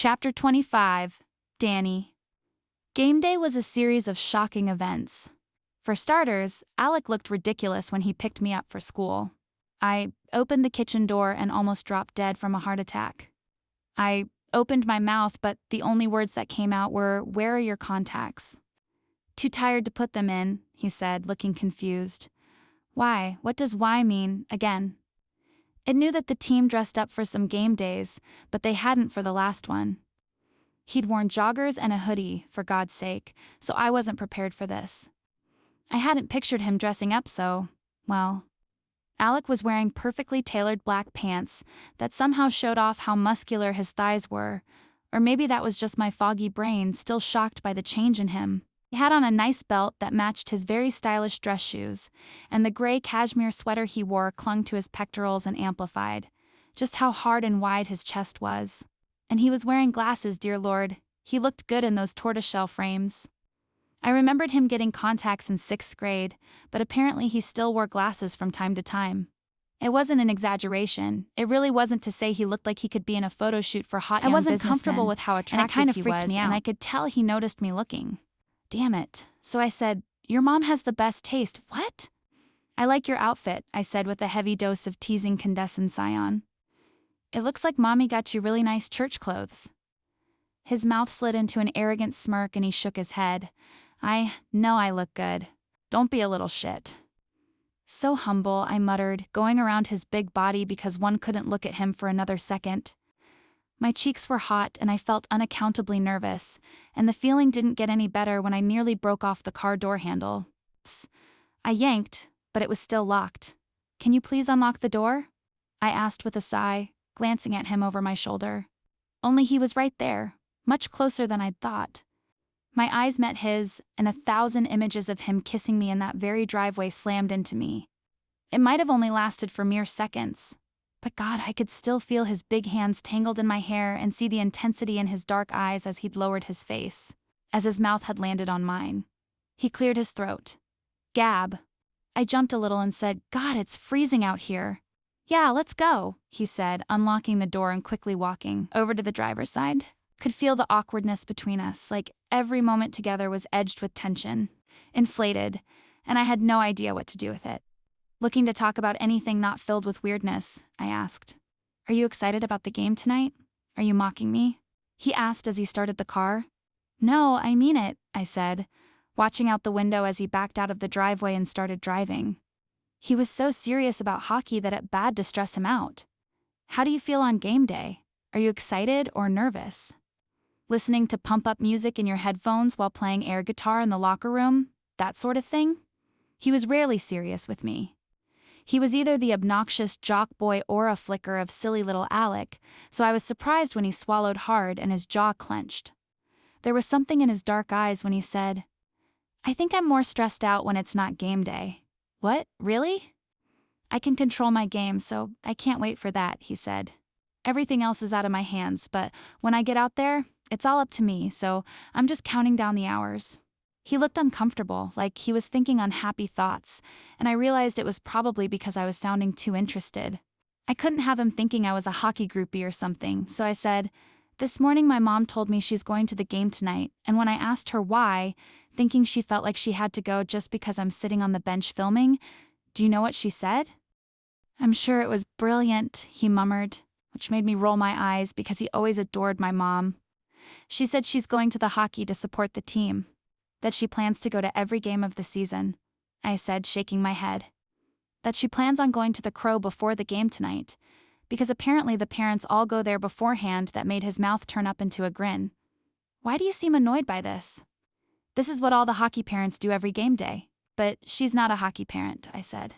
Chapter 25, Danny. Game day was a series of shocking events. For starters, Alec looked ridiculous when he picked me up for school. I opened the kitchen door and almost dropped dead from a heart attack. I opened my mouth, but the only words that came out were, "Where are your contacts?" "Too tired to put them in," he said, looking confused. "Why? What does why mean, again?" It knew that the team dressed up for some game days, but they hadn't for the last one. He'd worn joggers and a hoodie, for God's sake, so I wasn't prepared for this. I hadn't pictured him dressing up so, well. Alec was wearing perfectly tailored black pants that somehow showed off how muscular his thighs were, or maybe that was just my foggy brain still shocked by the change in him. He had on a nice belt that matched his very stylish dress shoes, and the gray cashmere sweater he wore clung to his pectorals and amplified just how hard and wide his chest was. And he was wearing glasses, dear Lord. He looked good in those tortoiseshell frames. I remembered him getting contacts in 6th grade, but apparently he still wore glasses from time to time. It wasn't an exaggeration. It really wasn't to say he looked like he could be in a photo shoot for hot young businessmen. I wasn't comfortable with how attractive he was, and I could tell he noticed me looking. Damn it. So I said, "Your mom has the best taste." "What?" "I like your outfit," I said with a heavy dose of teasing condescend scion. "It looks like Mommy got you really nice church clothes." His mouth slid into an arrogant smirk and he shook his head. "I know I look good. Don't be a little shit." "So humble," I muttered, going around his big body because one couldn't look at him for another second. My cheeks were hot and I felt unaccountably nervous, and the feeling didn't get any better when I nearly broke off the car door handle. Psst. I yanked, but it was still locked. "Can you please unlock the door?" I asked with a sigh, glancing at him over my shoulder. Only he was right there, much closer than I'd thought. My eyes met his, and 1,000 images of him kissing me in that very driveway slammed into me. It might have only lasted for mere seconds. But God, I could still feel his big hands tangled in my hair and see the intensity in his dark eyes as he'd lowered his face, as his mouth had landed on mine. He cleared his throat. "Gab." I jumped a little and said, "God, it's freezing out here." "Yeah, let's go," he said, unlocking the door and quickly walking over to the driver's side. Could feel the awkwardness between us, like every moment together was edged with tension, inflated, and I had no idea what to do with it. "Looking to talk about anything not filled with weirdness?" I asked. "Are you excited about the game tonight? Are you mocking me?" he asked as he started the car. "No, I mean it," I said, watching out the window as he backed out of the driveway and started driving. He was so serious about hockey that it bad to stress him out. "How do you feel on game day? Are you excited or nervous? Listening to pump-up music in your headphones while playing air guitar in the locker room? That sort of thing?" He was rarely serious with me. He was either the obnoxious jock boy aura flicker of silly little Alec, so I was surprised when he swallowed hard and his jaw clenched. There was something in his dark eyes when he said, "I think I'm more stressed out when it's not game day." "What, really?" "I can control my game, so I can't wait for that," he said. "Everything else is out of my hands, but when I get out there, it's all up to me, so I'm just counting down the hours." He looked uncomfortable, like he was thinking unhappy thoughts, and I realized it was probably because I was sounding too interested. I couldn't have him thinking I was a hockey groupie or something, so I said, "This morning my mom told me she's going to the game tonight, and when I asked her why, thinking she felt like she had to go just because I'm sitting on the bench filming, do you know what she said?" "I'm sure it was brilliant," he murmured, which made me roll my eyes because he always adored my mom. "She said she's going to the hockey to support the team. That she plans to go to every game of the season," I said, shaking my head. "That she plans on going to the Crow before the game tonight, because apparently the parents all go there beforehand." That made his mouth turn up into a grin. "Why do you seem annoyed by this?" "This is what all the hockey parents do every game day." "But she's not a hockey parent," I said.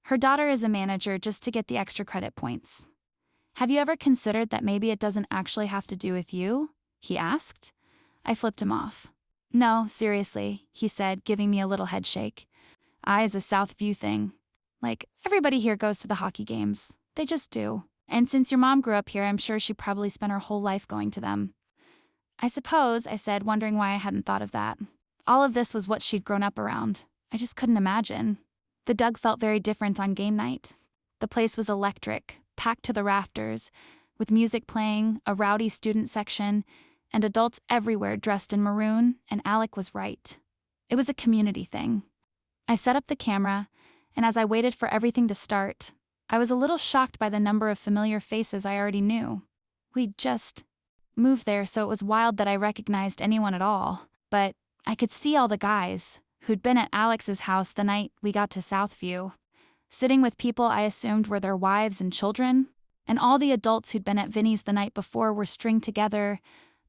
"Her daughter is a manager just to get the extra credit points." "Have you ever considered that maybe it doesn't actually have to do with you?" he asked. I flipped him off. "No, seriously," he said, giving me a little head shake. "Is a South View thing. Like, everybody here goes to the hockey games. They just do. And since your mom grew up here, I'm sure she probably spent her whole life going to them." "I suppose," I said, wondering why I hadn't thought of that. All of this was what she'd grown up around. I just couldn't imagine. The Doug felt very different on game night. The place was electric, packed to the rafters, with music playing, a rowdy student section, and adults everywhere dressed in maroon, and Alec was right. It was a community thing. I set up the camera, and as I waited for everything to start, I was a little shocked by the number of familiar faces I already knew. We'd just moved there, so it was wild that I recognized anyone at all, but I could see all the guys who'd been at Alex's house the night we got to Southview, sitting with people I assumed were their wives and children, and all the adults who'd been at Vinny's the night before were stringed together.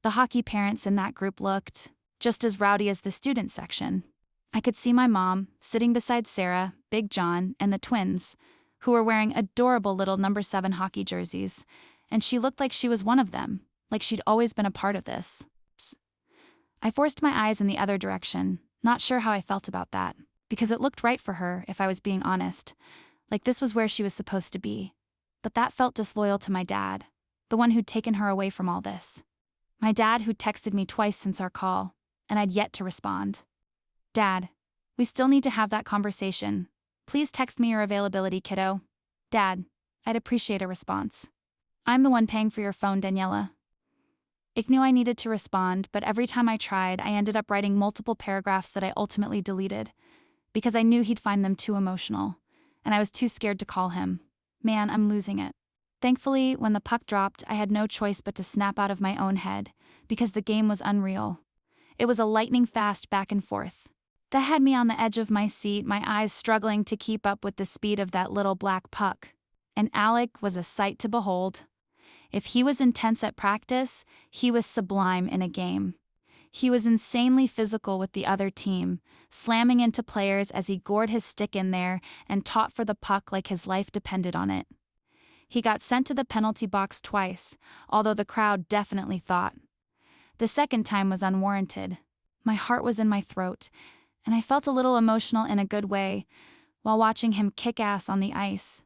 The hockey parents in that group looked just as rowdy as the student section. I could see my mom sitting beside Sarah, Big John, and the twins, who were wearing adorable little number 7 hockey jerseys, and she looked like she was one of them, like she'd always been a part of this. I forced my eyes in the other direction, not sure how I felt about that, because it looked right for her, if I was being honest, like this was where she was supposed to be. But that felt disloyal to my dad, the one who'd taken her away from all this. My dad who'd texted me twice since our call, and I'd yet to respond. Dad, we still need to have that conversation. Please text me your availability, kiddo. Dad, I'd appreciate a response. I'm the one paying for your phone, Daniela. I knew I needed to respond, but every time I tried, I ended up writing multiple paragraphs that I ultimately deleted, because I knew he'd find them too emotional, and I was too scared to call him. Man, I'm losing it. Thankfully, when the puck dropped, I had no choice but to snap out of my own head, because the game was unreal. It was a lightning-fast back and forth. That had me on the edge of my seat, my eyes struggling to keep up with the speed of that little black puck. And Alec was a sight to behold. If he was intense at practice, he was sublime in a game. He was insanely physical with the other team, slamming into players as he gored his stick in there and taught for the puck like his life depended on it. He got sent to the penalty box twice, although the crowd definitely thought. The second time was unwarranted. My heart was in my throat, and I felt a little emotional in a good way while watching him kick ass on the ice.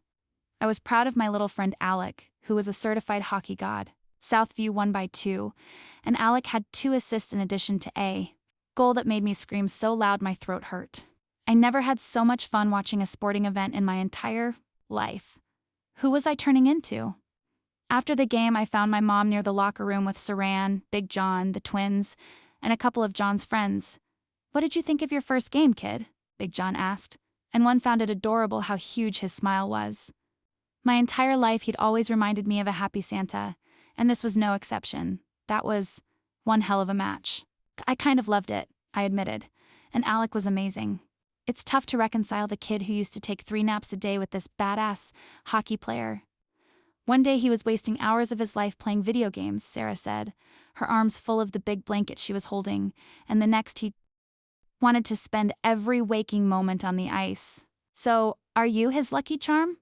I was proud of my little friend Alec, who was a certified hockey god. Southview won by 2, and Alec had 2 assists in addition to a goal that made me scream so loud my throat hurt. I never had so much fun watching a sporting event in my entire life. Who was I turning into? After the game, I found my mom near the locker room with Saran, Big John, the twins, and a couple of John's friends. "What did you think of your first game, kid?" Big John asked, and one found it adorable how huge his smile was. My entire life he'd always reminded me of a happy Santa, and this was no exception. That was one hell of a match. I kind of loved it, I admitted, and Alec was amazing. It's tough to reconcile the kid who used to take 3 naps a day with this badass hockey player. One day he was wasting hours of his life playing video games, Sarah said, her arms full of the big blanket she was holding, and the next he wanted to spend every waking moment on the ice. "So, are you his lucky charm?"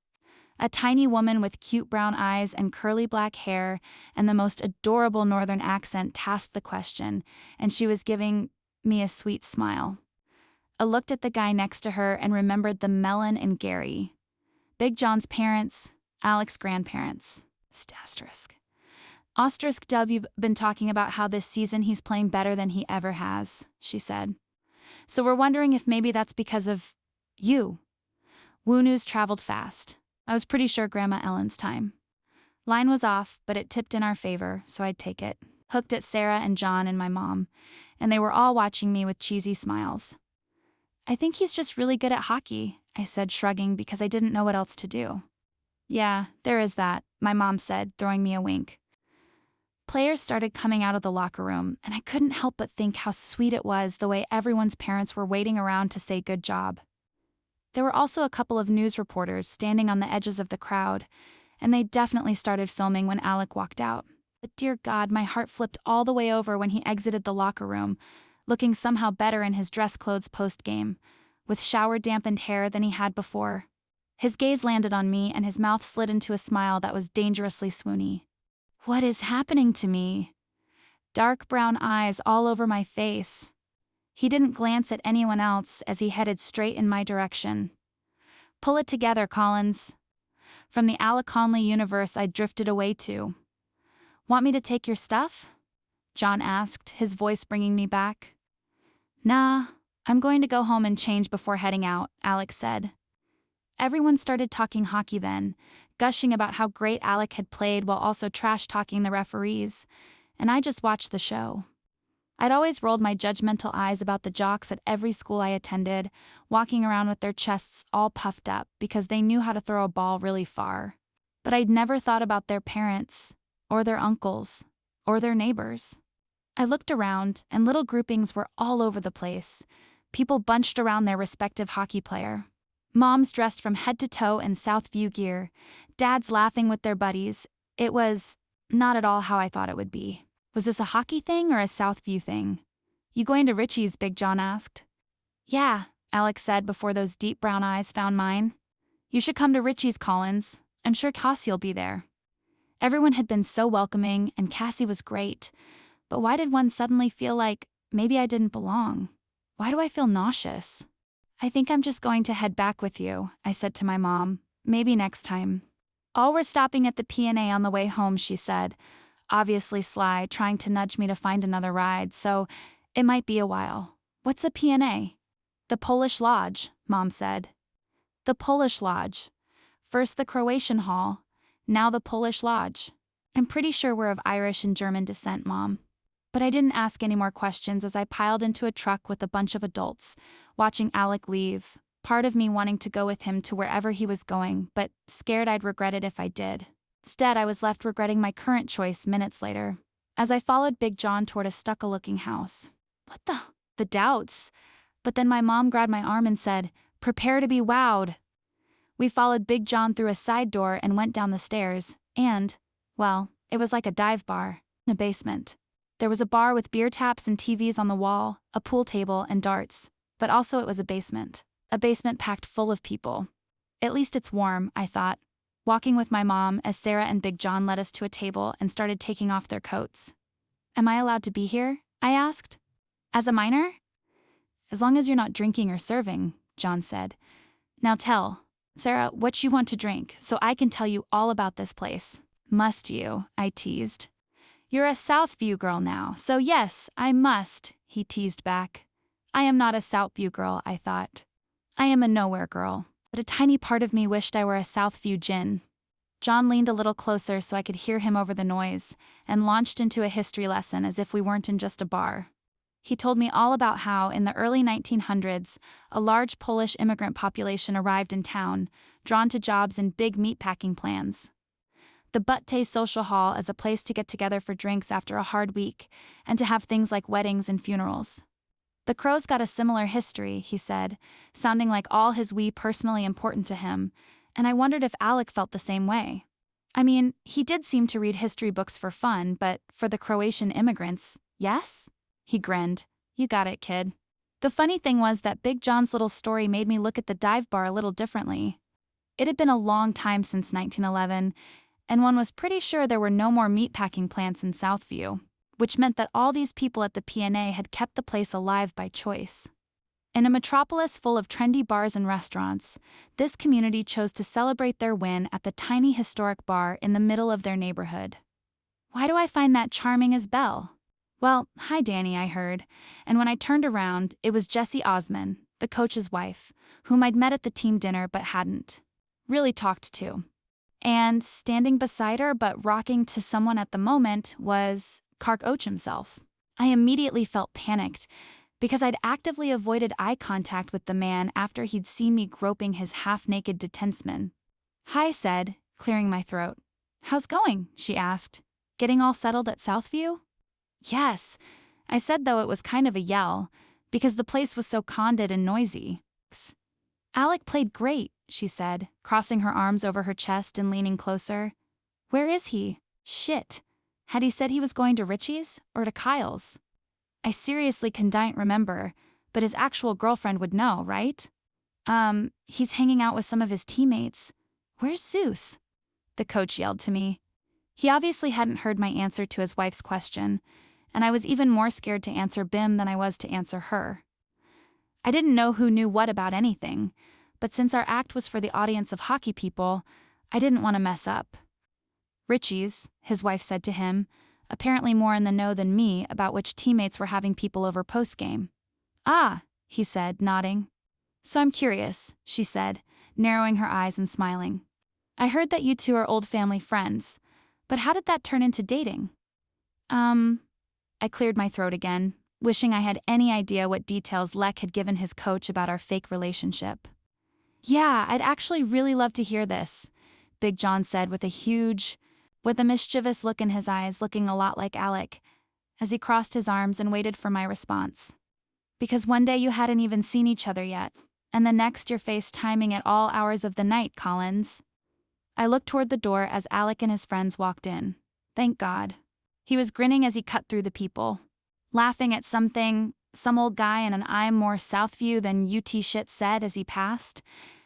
A tiny woman with cute brown eyes and curly black hair and the most adorable northern accent tasked the question, and she was giving me a sweet smile. I looked at the guy next to her and remembered the Melon and Gary. Big John's parents, Alec's grandparents. Asterisk. Asterisk Dub, you've been talking about how this season he's playing better than he ever has, she said. So we're wondering if maybe that's because of you. Woo news traveled fast. I was pretty sure Grandma Ellen's time. Line was off, but it tipped in our favor, so I'd take it. Hooked at Sarah and John and my mom, and they were all watching me with cheesy smiles. "I think he's just really good at hockey," I said, shrugging because I didn't know what else to do. "Yeah, there is that," my mom said, throwing me a wink. Players started coming out of the locker room, and I couldn't help but think how sweet it was the way everyone's parents were waiting around to say good job. There were also a couple of news reporters standing on the edges of the crowd, and they definitely started filming when Alec walked out. But dear God, my heart flipped all the way over when he exited the locker room, looking somehow better in his dress clothes post-game, with shower-dampened hair than he had before. His gaze landed on me, and his mouth slid into a smile that was dangerously swoony. What is happening to me? Dark brown eyes all over my face. He didn't glance at anyone else as he headed straight in my direction. Pull it together, Collins. From the Alec Conley universe I'd drifted away to. Want me to take your stuff? John asked, his voice bringing me back. Nah, I'm going to go home and change before heading out, Alex said. Everyone started talking hockey then, gushing about how great Alec had played while also trash-talking the referees, and I just watched the show. I'd always rolled my judgmental eyes about the jocks at every school I attended, walking around with their chests all puffed up because they knew how to throw a ball really far. But I'd never thought about their parents, or their uncles, or their neighbors. I looked around, and little groupings were all over the place, people bunched around their respective hockey player. Moms dressed from head to toe in Southview gear, dads laughing with their buddies. It was not at all how I thought it would be. Was this a hockey thing or a Southview thing? You going to Richie's? Big John asked. Yeah, Alex said before those deep brown eyes found mine. You should come to Richie's, Collins. I'm sure Cassie'll be there. Everyone had been so welcoming, and Cassie was great. But why did one suddenly feel like maybe I didn't belong? Why do I feel nauseous? I think I'm just going to head back with you, I said to my mom. Maybe next time. All were stopping at the P&A on the way home, she said, obviously sly, trying to nudge me to find another ride, so it might be a while. What's a P&A? The Polish Lodge, Mom said. The Polish Lodge. First the Croatian Hall, now the Polish Lodge. I'm pretty sure we're of Irish and German descent, Mom. But I didn't ask any more questions as I piled into a truck with a bunch of adults, watching Alec leave, part of me wanting to go with him to wherever he was going, but scared I'd regret it if I did. Instead, I was left regretting my current choice minutes later, as I followed Big John toward a stucco-looking house. What the doubts? But then my mom grabbed my arm and said, "Prepare to be wowed." We followed Big John through a side door and went down the stairs, and, well, it was like a dive bar, in a basement. There was a bar with beer taps and TVs on the wall, a pool table and darts, but also it was a basement packed full of people. At least it's warm, I thought, walking with my mom as Sarah and Big John led us to a table and started taking off their coats. Am I allowed to be here? I asked. As a minor? As long as you're not drinking or serving, John said. Now tell, Sarah, what you want to drink, so I can tell you all about this place. Must you? I teased. You're a Southview girl now, so yes, I must, he teased back. I am not a Southview girl, I thought. I am a nowhere girl, but a tiny part of me wished I were a Southview gin. John leaned a little closer so I could hear him over the noise, and launched into a history lesson as if we weren't in just a bar. He told me all about how, in the early 1900s, a large Polish immigrant population arrived in town, drawn to jobs in big meatpacking plants. The Butte Social Hall as a place to get together for drinks after a hard week, and to have things like weddings and funerals. The Crow's got a similar history, he said, sounding like all his we personally important to him, and I wondered if Alec felt the same way. I mean, he did seem to read history books for fun, but for the Croatian immigrants, yes? He grinned. You got it, kid. The funny thing was that Big John's little story made me look at the dive bar a little differently. It had been a long time since 1911, and one was pretty sure there were no more meatpacking plants in Southview, which meant that all these people at the P&A had kept the place alive by choice. In a metropolis full of trendy bars and restaurants, this community chose to celebrate their win at the tiny historic bar in the middle of their neighborhood. Why do I find that charming as Belle? Well, hi Danny, I heard, and when I turned around, it was Jessie Osman, the coach's wife, whom I'd met at the team dinner but hadn't really talked to. And standing beside her but rocking to someone at the moment was Kark Och himself. I immediately felt panicked because I'd actively avoided eye contact with the man after he'd seen me groping his half-naked detensman. Hi, said, clearing my throat. How's going? She asked. Getting all settled at Southview? Yes, I said, though it was kind of a yell, because the place was so condensed and noisy. Alec played great, she said, crossing her arms over her chest and leaning closer. Where is he? Shit. Had he said he was going to Richie's or to Kyle's? I seriously couldn't remember, but his actual girlfriend would know, right? He's hanging out with some of his teammates. Where's Zeus? The coach yelled to me. He obviously hadn't heard my answer to his wife's question, and I was even more scared to answer Bim than I was to answer her. I didn't know who knew what about anything, but since our act was for the audience of hockey people, I didn't want to mess up. Richie's, his wife said to him, apparently more in the know than me about which teammates were having people over postgame. Ah, he said, nodding. So I'm curious, she said, narrowing her eyes and smiling. I heard that you two are old family friends, but how did that turn into dating? I cleared my throat again, wishing I had any idea what details Lek had given his coach about our fake relationship. Yeah, I'd actually really love to hear this, Big John said with a mischievous look in his eyes, looking a lot like Alec, as he crossed his arms and waited for my response. Because one day you hadn't even seen each other yet, and the next you're FaceTiming at all hours of the night, Collins. I looked toward the door as Alec and his friends walked in. Thank God. He was grinning as he cut through the people, laughing at something some old guy in an I'm more Southview than UT shit said as he passed,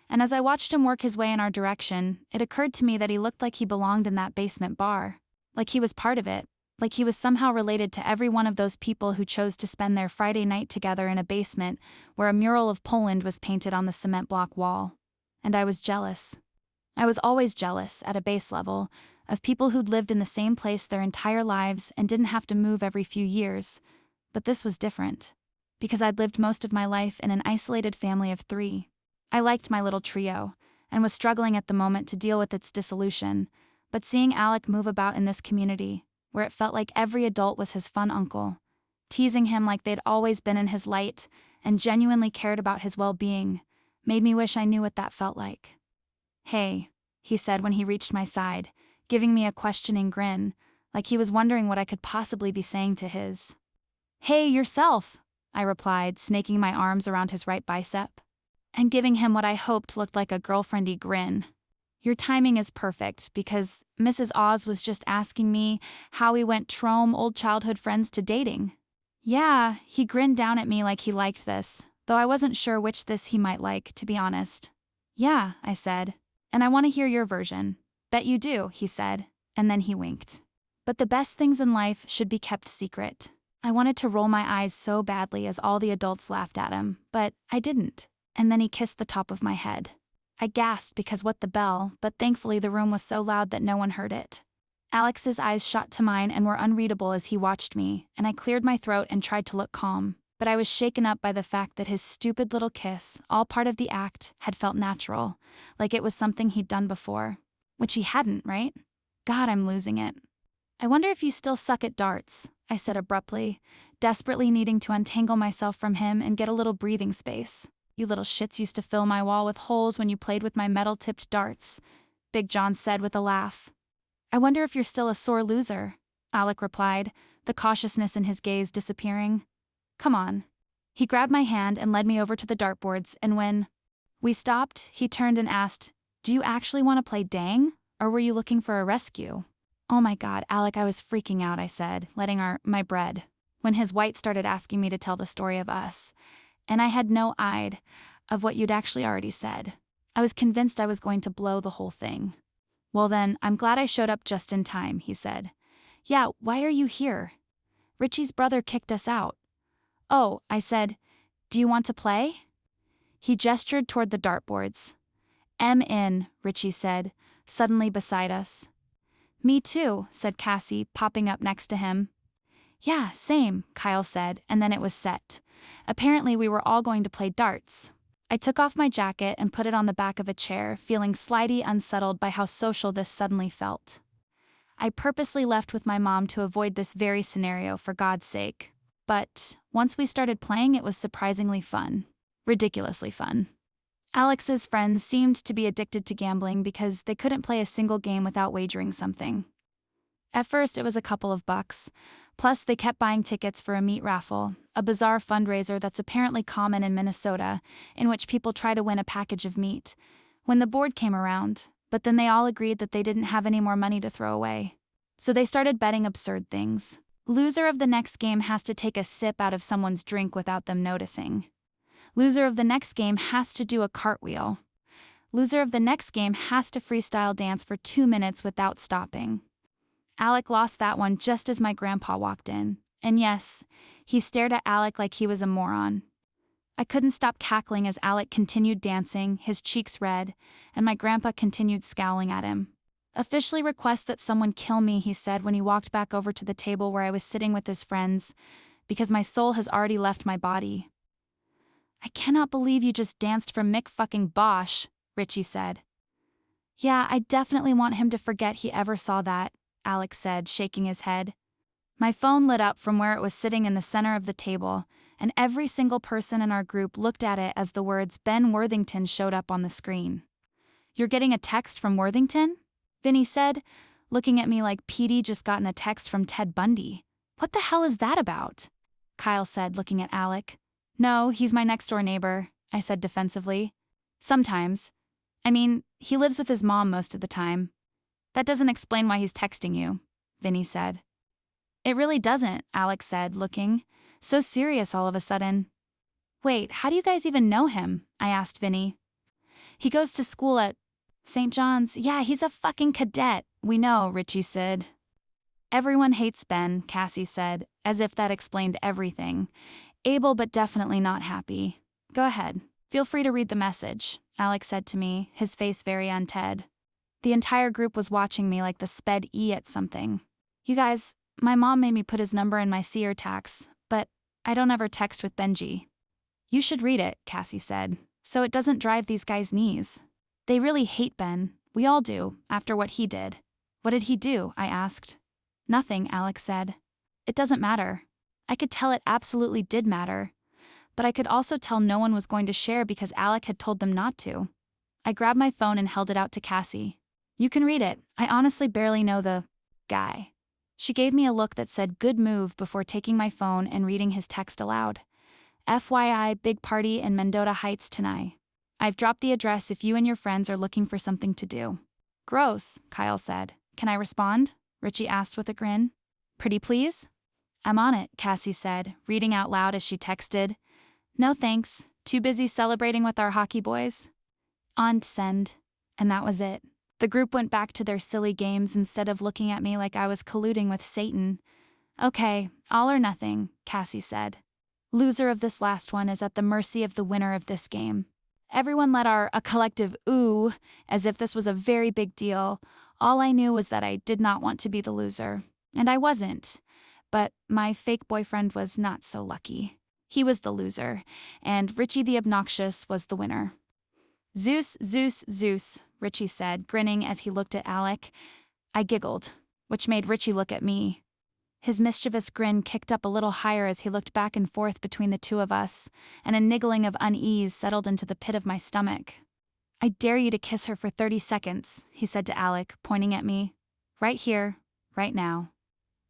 and as I watched him work his way in our direction, it occurred to me that he looked like he belonged in that basement bar, like he was part of it, like he was somehow related to every one of those people who chose to spend their Friday night together in a basement where a mural of Poland was painted on the cement block wall. And I was jealous. I was always jealous, at a base level, of people who'd lived in the same place their entire lives and didn't have to move every few years. But this was different, because I'd lived most of my life in an isolated family of 3. I liked my little trio, and was struggling at the moment to deal with its dissolution, but seeing Alec move about in this community, where it felt like every adult was his fun uncle, teasing him like they'd always been in his light and genuinely cared about his well-being, made me wish I knew what that felt like. Hey, he said when he reached my side, giving me a questioning grin, like he was wondering what I could possibly be saying to his. Hey, yourself, I replied, snaking my arms around his right bicep, and giving him what I hoped looked like a girlfriendy grin. Your timing is perfect, because Mrs. Oz was just asking me how we went from old childhood friends to dating. Yeah, he grinned down at me like he liked this, though I wasn't sure which this he might like, to be honest. Yeah, I said, and I want to hear your version. Bet you do, he said, and then he winked. But the best things in life should be kept secret. I wanted to roll my eyes so badly as all the adults laughed at him, but I didn't, and then he kissed the top of my head. I gasped because what the bell, but thankfully the room was so loud that no one heard it. Alex's eyes shot to mine and were unreadable as he watched me, and I cleared my throat and tried to look calm, but I was shaken up by the fact that his stupid little kiss, all part of the act, had felt natural, like it was something he'd done before. Which he hadn't, right? God, I'm losing it. I wonder if you still suck at darts, I said abruptly, desperately needing to untangle myself from him and get a little breathing space. You little shits used to fill my wall with holes when you played with my metal-tipped darts, Big John said with a laugh. I wonder if you're still a sore loser, Alec replied, the cautiousness in his gaze disappearing. Come on. He grabbed my hand and led me over to the dartboards, and when we stopped, he turned and asked, Do you actually want to play dang, or were you looking for a rescue? Oh my God, Alec, I was freaking out, I said, letting my bread, when his wight started asking me to tell the story of us. And I had no idea of what you'd actually already said. I was convinced I was going to blow the whole thing. Well then, I'm glad I showed up just in time, he said. Yeah, why are you here? Richie's brother kicked us out. Oh, I said, do you want to play? He gestured toward the dartboards. In, Richie said, suddenly beside us. Me too, said Cassie, popping up next to him. Yeah, same, Kyle said, and then it was set. Apparently we were all going to play darts. I took off my jacket and put it on the back of a chair, feeling slightly unsettled by how social this suddenly felt. I purposely left with my mom to avoid this very scenario, for God's sake. But once we started playing, it was surprisingly fun. Ridiculously fun. Alex's friends seemed to be addicted to gambling because they couldn't play a single game without wagering something. At first it was a couple of bucks, plus they kept buying tickets for a meat raffle, a bizarre fundraiser that's apparently common in Minnesota, in which people try to win a package of meat, when the board came around, but then they all agreed that they didn't have any more money to throw away. So they started betting absurd things. Loser of the next game has to take a sip out of someone's drink without them noticing. Loser of the next game has to do a cartwheel. Loser of the next game has to freestyle dance for 2 minutes without stopping. Alec lost that one just as my grandpa walked in, and yes, he stared at Alec like he was a moron. I couldn't stop cackling as Alec continued dancing, his cheeks red, and my grandpa continued scowling at him. Officially request that someone kill me, he said when he walked back over to the table where I was sitting with his friends, because my soul has already left my body. I cannot believe you just danced for Mick fucking Bosch, Richie said. Yeah, I definitely want him to forget he ever saw that, Alex said, shaking his head. My phone lit up from where it was sitting in the center of the table, and every single person in our group looked at it as the words Ben Worthington showed up on the screen. You're getting a text from Worthington? Vinny said, looking at me like Petey just gotten a text from Ted Bundy. What the hell is that about? Kyle said, looking at Alec. No, he's my next-door neighbor, I said defensively. Sometimes. I mean, he lives with his mom most of the time. That doesn't explain why he's texting you, Vinny said. It really doesn't, Alex said, looking so serious all of a sudden. Wait, how do you guys even know him? I asked Vinny. He goes to school at St. John's. Yeah, he's a fucking cadet. We know, Richie said. Everyone hates Ben, Cassie said, as if that explained everything. Able but definitely not happy. Go ahead. Feel free to read the message, Alex said to me, his face very unted. The entire group was watching me like the sped E at something. You guys, my mom made me put his number in my seer tax, but I don't ever text with Benji. You should read it, Cassie said, so it doesn't drive these guys' knees. They really hate Ben. We all do, after what he did. What did he do? I asked. Nothing, Alex said. It doesn't matter. I could tell it absolutely did matter. But I could also tell no one was going to share because Alec had told them not to. I grabbed my phone and held it out to Cassie. You can read it. I honestly barely know the guy. She gave me a look that said good move before taking my phone and reading his text aloud. FYI, big party in Mendota Heights tonight. I've dropped the address if you and your friends are looking for something to do. Gross, Kyle said. Can I respond? Richie asked with a grin. Pretty please? I'm on it, Cassie said, reading out loud as she texted. No thanks, too busy celebrating with our hockey boys. On send. And that was it. The group went back to their silly games instead of looking at me like I was colluding with Satan. Okay, all or nothing, Cassie said. Loser of this last one is at the mercy of the winner of this game. Everyone let a collective ooh, as if this was a very big deal. All I knew was that I did not want to be the loser. And I wasn't. But my fake boyfriend was not so lucky. He was the loser, and Richie the obnoxious was the winner. Zeus, Zeus, Zeus, Richie said, grinning as he looked at Alec. I giggled, which made Richie look at me. His mischievous grin kicked up a little higher as he looked back and forth between the two of us, and a niggling of unease settled into the pit of my stomach. I dare you to kiss her for 30 seconds, he said to Alec, pointing at me. Right here, right now.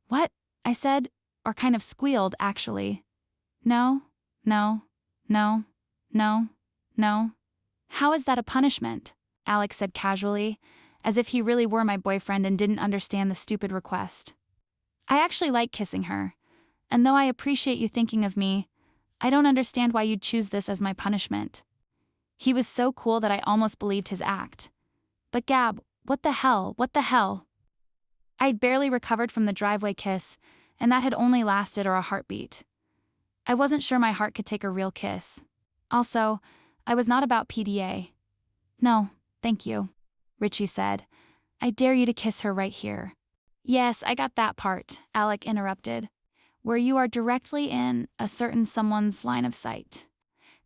What? I said, or kind of squealed, actually. No, no, no, no, no. How is that a punishment? Alex said casually, as if he really were my boyfriend and didn't understand the stupid request. I actually like kissing her, and though I appreciate you thinking of me, I don't understand why you'd choose this as my punishment. He was so cool that I almost believed his act. But Gab, what the hell? I'd barely recovered from the driveway kiss, and that had only lasted a heartbeat. I wasn't sure my heart could take a real kiss. Also, I was not about PDA. No, thank you, Richie said. I dare you to kiss her right here. Yes, I got that part, Alec interrupted. Where you are directly in a certain someone's line of sight.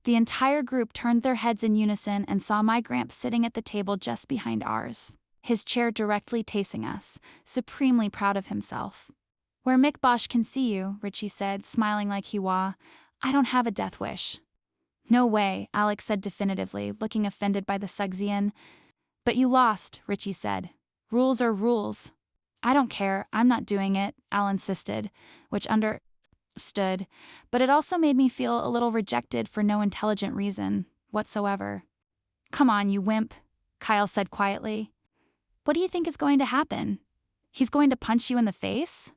The entire group turned their heads in unison and saw my Gramps sitting at the table just behind ours, his chair directly facing us, supremely proud of himself. Where Mick Bosch can see you, Richie said, smiling like he was. I don't have a death wish. No way, Alex said definitively, looking offended by the Sugsian. But you lost, Richie said. Rules are rules. I don't care, I'm not doing it, Al insisted, which understood, but it also made me feel a little rejected for no intelligent reason whatsoever. Come on, you wimp, Kyle said quietly. What do you think is going to happen? He's going to punch you in the face?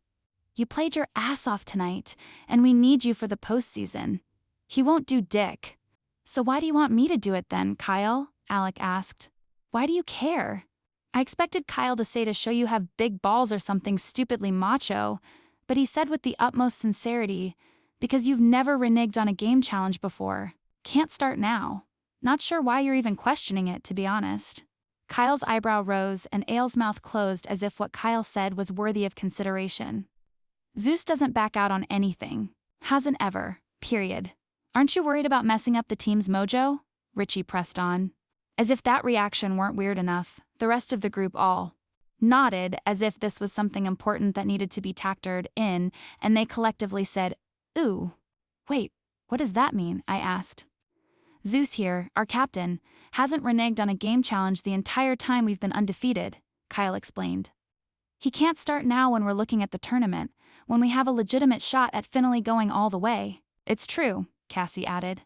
You played your ass off tonight, and we need you for the postseason. He won't do dick. So why do you want me to do it then, Kyle? Alec asked. Why do you care? I expected Kyle to say to show you have big balls or something stupidly macho, but he said with the utmost sincerity, because you've never reneged on a game challenge before. Can't start now. Not sure why you're even questioning it, to be honest. Kyle's eyebrow rose and Ale's mouth closed as if what Kyle said was worthy of consideration. Zeus doesn't back out on anything. Hasn't ever. Period. Aren't you worried about messing up the team's mojo? Richie pressed on. As if that reaction weren't weird enough, the rest of the group all nodded as if this was something important that needed to be factored in, and they collectively said, "Ooh. Wait, what does that mean?" I asked. "Zeus here, our captain, hasn't reneged on a game challenge the entire time we've been undefeated," Kyle explained. "He can't start now when we're looking at the tournament, when we have a legitimate shot at finally going all the way." "It's true," Cassie added.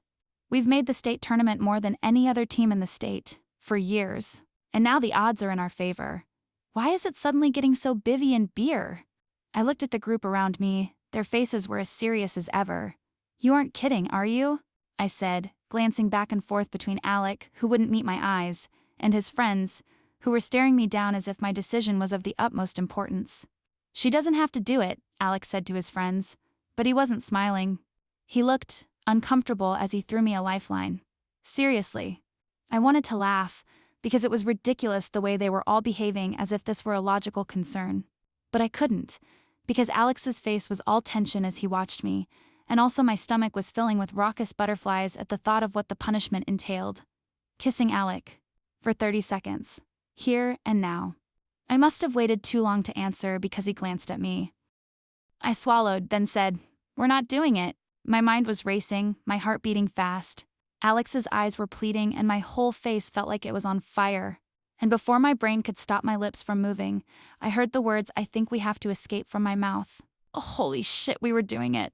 "We've made the state tournament more than any other team in the state, for years, and now the odds are in our favor. Why is it suddenly getting so bivvy and beer?" I looked at the group around me, their faces were as serious as ever. "You aren't kidding, are you?" I said, glancing back and forth between Alec, who wouldn't meet my eyes, and his friends, who were staring me down as if my decision was of the utmost importance. "She doesn't have to do it," Alec said to his friends, but he wasn't smiling. He looked uncomfortable as he threw me a lifeline. Seriously. I wanted to laugh, because it was ridiculous the way they were all behaving as if this were a logical concern. But I couldn't, because Alex's face was all tension as he watched me, and also my stomach was filling with raucous butterflies at the thought of what the punishment entailed. Kissing Alec. For 30 seconds. Here and now. I must have waited too long to answer because he glanced at me. I swallowed, then said, "We're not doing it." My mind was racing, my heart beating fast. Alex's eyes were pleading and my whole face felt like it was on fire. And before my brain could stop my lips from moving, I heard the words, "I think we have to escape," from my mouth. Oh, holy shit, we were doing it.